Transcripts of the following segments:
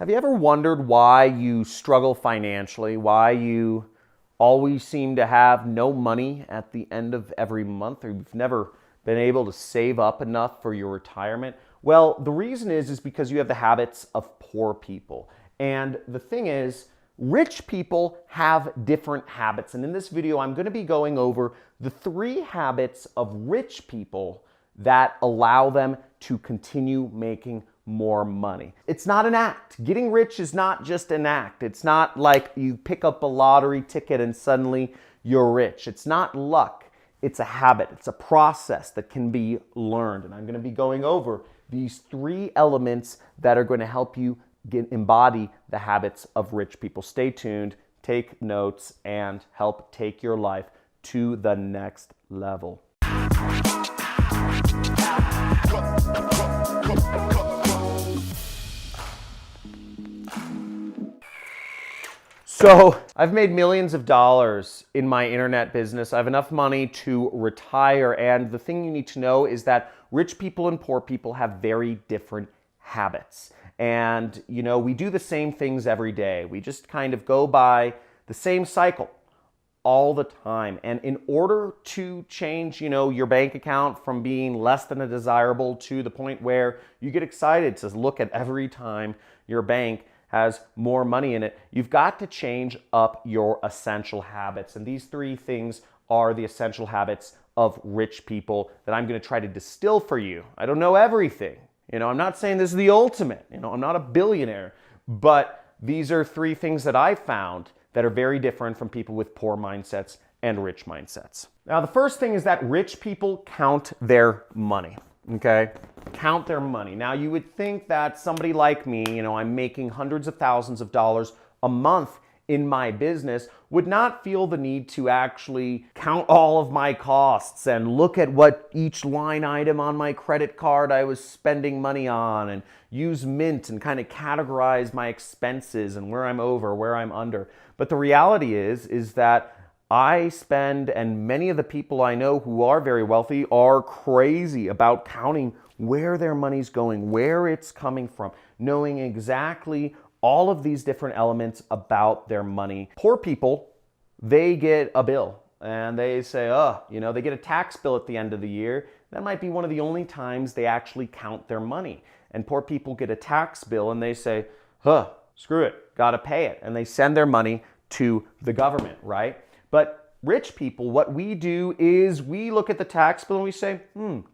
Have you ever wondered why you struggle financially, why you always seem to have no money at the end of every month, or you've never been able to save up enough for your retirement? Well, the reason is because you have the habits of poor people. And the thing is, rich people have different habits. And in this video, I'm going to be going over the 3 habits of rich people that allow them to continue making more money. It's not an act. Getting rich is not just an act. It's not like you pick up a lottery ticket and suddenly you're rich. It's not luck. It's a habit. It's a process that can be learned. And I'm going to be going over these 3 elements that are going to help you embody the habits of rich people. Stay tuned, take notes, and help take your life to the next level. So I've made millions of dollars in my internet business. I have enough money to retire. And the thing you need to know is that rich people and poor people have very different habits. And, we do the same things every day. We just kind of go by the same cycle all the time. And in order to change, your bank account from being less than a desirable to the point where you get excited to look at every time your bank has more money in it, you've got to change up your essential habits. And these 3 things are the essential habits of rich people that I'm going to try to distill for you. I don't know everything. I'm not saying this is the ultimate. I'm not a billionaire. But these are 3 things that I found that are very different from people with poor mindsets and rich mindsets. Now, the first thing is that rich people count their money. Okay? Count their money. Now, you would think that somebody like me, I'm making hundreds of thousands of dollars a month in my business, would not feel the need to actually count all of my costs and look at what each line item on my credit card I was spending money on and use Mint and kind of categorize my expenses and where I'm over, where I'm under. But the reality is that I spend, and many of the people I know who are very wealthy are crazy about counting where their money's going, where it's coming from, knowing exactly all of these different elements about their money. Poor people, they get a bill and they say, they get a tax bill at the end of the year. That might be one of the only times they actually count their money. And poor people get a tax bill and they say, screw it, gotta pay it. And they send their money to the government, right? But rich people, what we do is we look at the tax bill and we say,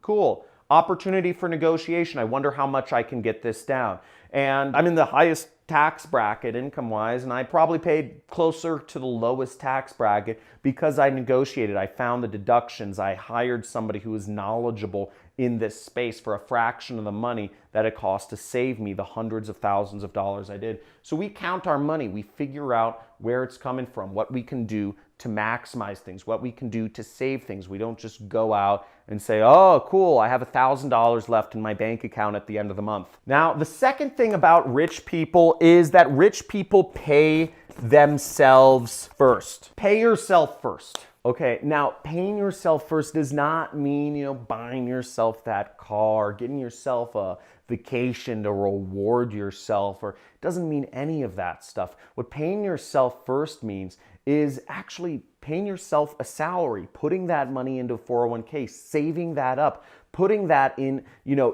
cool, opportunity for negotiation. I wonder how much I can get this down. And I'm in the highest tax bracket income-wise, and I probably paid closer to the lowest tax bracket because I negotiated. I found the deductions. I hired somebody who was knowledgeable in this space for a fraction of the money that it cost to save me the hundreds of thousands of dollars I did. So we count our money. We figure out where it's coming from, what we can do to maximize things, what we can do to save things. We don't just go out and say, oh, cool, I have $1,000 left in my bank account at the end of the month. Now, the second thing about rich people is that rich people pay themselves first. Pay yourself first. Okay, now paying yourself first does not mean, buying yourself that car, getting yourself a vacation to reward yourself, or it doesn't mean any of that stuff. What paying yourself first means is actually paying yourself a salary, putting that money into a 401k, saving that up, putting that in,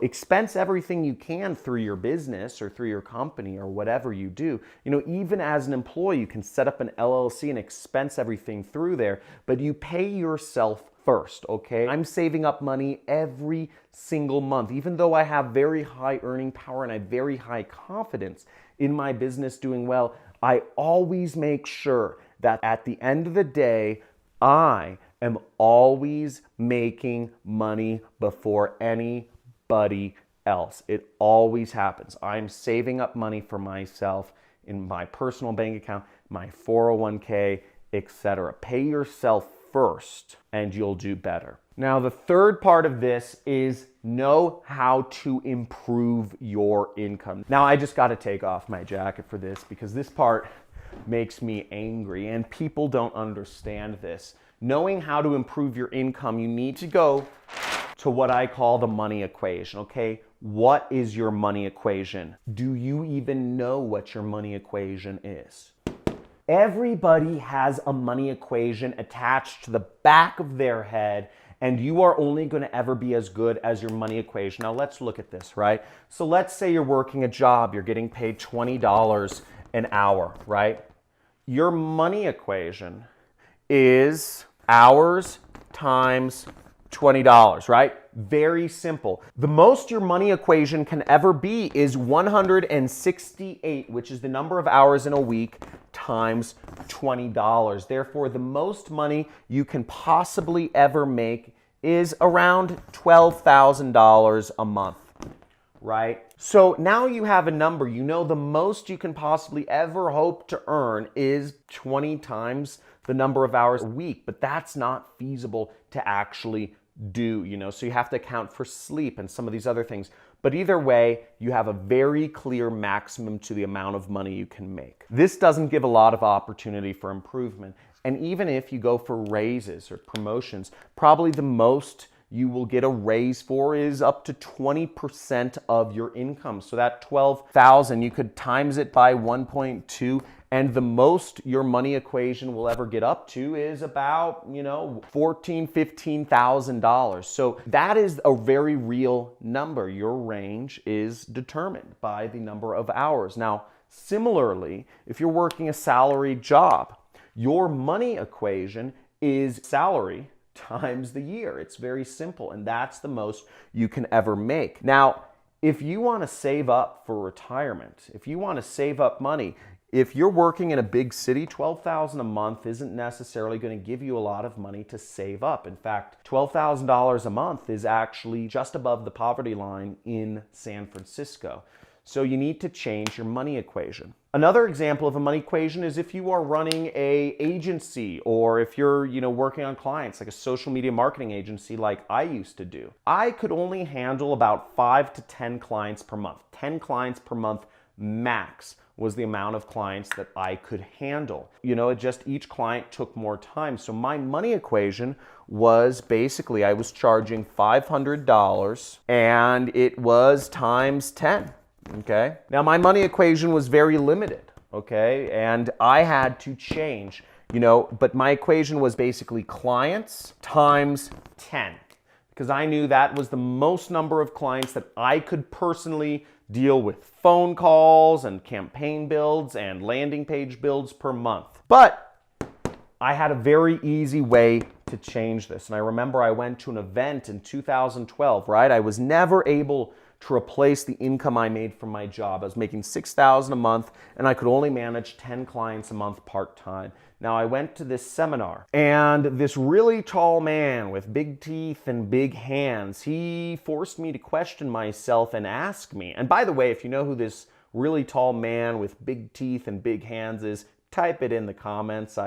expense everything you can through your business or through your company or whatever you do. Even as an employee, you can set up an LLC and expense everything through there, but you pay yourself first, okay? I'm saving up money every single month, even though I have very high earning power and I have very high confidence in my business doing well. I always make sure that at the end of the day, I am always making money before anybody else. It always happens. I'm saving up money for myself in my personal bank account, my 401k, etc. Pay yourself first and you'll do better. Now, the third part of this is know how to improve your income. Now, I just got to take off my jacket for this because this part makes me angry and people don't understand this. Knowing how to improve your income, you need to go to what I call the money equation, okay? What is your money equation? Do you even know what your money equation is? Everybody has a money equation attached to the back of their head, and you are only going to ever be as good as your money equation. Now let's look at this, right? So let's say you're working a job, you're getting paid $20 an hour, right? Your money equation is hours times $20, right? Very simple. The most your money equation can ever be is 168, which is the number of hours in a week, times $20. Therefore, the most money you can possibly ever make is around $12,000 a month, right? So now you have a number. You know the most you can possibly ever hope to earn is 20 times the number of hours a week, but that's not feasible to actually do, you know, so you have to account for sleep and some of these other things. But either way, you have a very clear maximum to the amount of money you can make. This doesn't give a lot of opportunity for improvement. And even if you go for raises or promotions, probably the most you will get a raise for is up to 20% of your income. So that 12,000, you could times it by 1.2, and the most your money equation will ever get up to is about, you know, $14,000, $15,000. So that is a very real number. Your range is determined by the number of hours. Now, similarly, if you're working a salaried job, your money equation is salary times the year. It's very simple, and that's the most you can ever make. Now, if you want to save up for retirement, if you want to save up money, if you're working in a big city, $12,000 a month isn't necessarily going to give you a lot of money to save up. In fact, $12,000 a month is actually just above the poverty line in San Francisco. So you need to change your money equation. Another example of a money equation is if you are running a agency, or if you're, you know, working on clients like a social media marketing agency like I used to do. I could only handle about 5 to 10 clients per month. 10 clients per month max was the amount of clients that I could handle. You know, it just each client took more time. So my money equation was basically I was charging $500 and it was times 10. Okay. Now my money equation was very limited, okay? And I had to change, you know, but my equation was basically clients times 10, because I knew that was the most number of clients that I could personally deal with phone calls and campaign builds and landing page builds per month. But I had a very easy way to change this. And I remember I went to an event in 2012, right? I was never able to replace the income I made from my job. I was making $6,000 a month and I could only manage 10 clients a month part-time. Now I went to this seminar and this really tall man with big teeth and big hands, he forced me to question myself and ask me. And by the way, if you know who this really tall man with big teeth and big hands is, type it in the comments.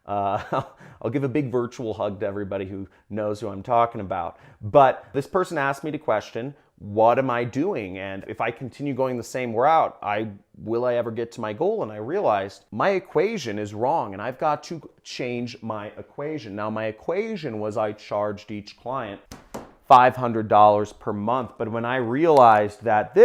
I'll give a big virtual hug to everybody who knows who I'm talking about. But this person asked me to question, what am I doing? And if I continue going the same route, will I ever get to my goal? And I realized my equation is wrong and I've got to change my equation. Now my equation was I charged each client $500 per month. But when I realized that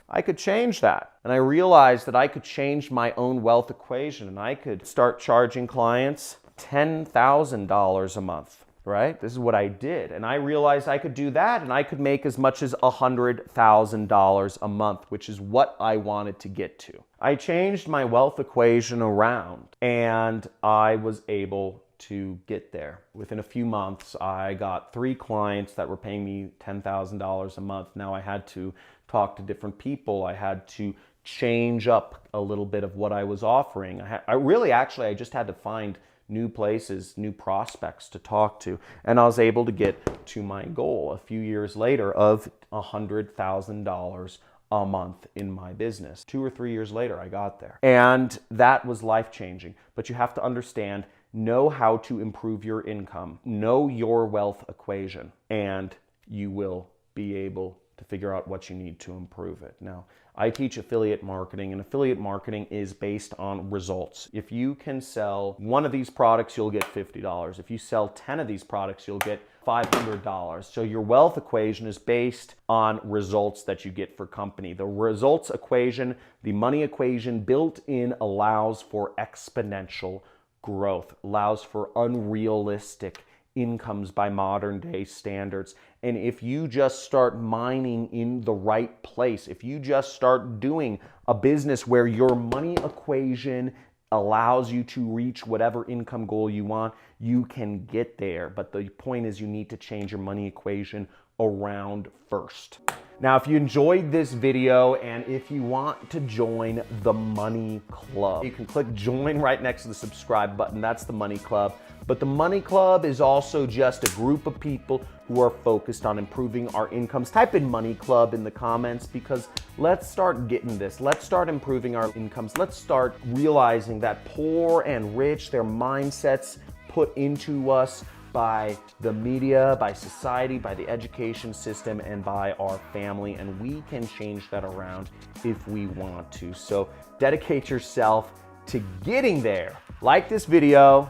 I could change that. And I realized that I could change my own wealth equation and I could start charging clients $10,000 a month. Right? This is what I did. And I realized I could do that and I could make as much as $100,000 a month, which is what I wanted to get to. I changed my wealth equation around and I was able to get there. Within a few months, I got 3 clients that were paying me $10,000 a month. Now I had to talk to different people. I had to change up a little bit of what I was offering. I just had to find new places, new prospects to talk to. And I was able to get to my goal a few years later of $100,000 a month in my business. 2 or 3 years later, I got there. And that was life-changing. But you have to understand, know how to improve your income, know your wealth equation, and you will be able to figure out what you need to improve it. Now, I teach affiliate marketing, and affiliate marketing is based on results. If you can sell 1 of these products, you'll get $50. If you sell 10 of these products, you'll get $500. So your wealth equation is based on results that you get for company. The results equation, the money equation built in allows for exponential growth, allows for unrealistic incomes by modern day standards. And if you just start mining in the right place, if you just start doing a business where your money equation allows you to reach whatever income goal you want, you can get there. But the point is you need to change your money equation around first. Now, if you enjoyed this video and if you want to join the Money Club, you can click join right next to the subscribe button. That's the Money Club. But the Money Club is also just a group of people who are focused on improving our incomes. Type in Money Club in the comments because let's start getting this. Let's start improving our incomes. Let's start realizing that poor and rich, their mindsets put into us by the media, by society, by the education system, and by our family. And we can change that around if we want to. So dedicate yourself to getting there. Like this video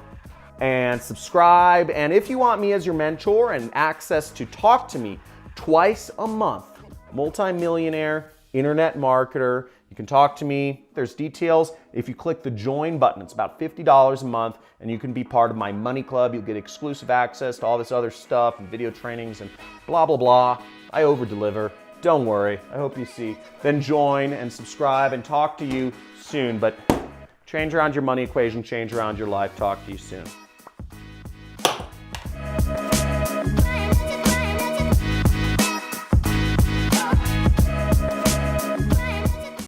and subscribe. And if you want me as your mentor and access to talk to me twice a month, multi-millionaire, internet marketer, you can talk to me. There's details. If you click the join button, it's about $50 a month, and you can be part of my Money Club. You'll get exclusive access to all this other stuff and video trainings and blah, blah, blah. I over-deliver. Don't worry. I hope you see. Then join and subscribe and talk to you soon. But change around your money equation, change around your life. Talk to you soon.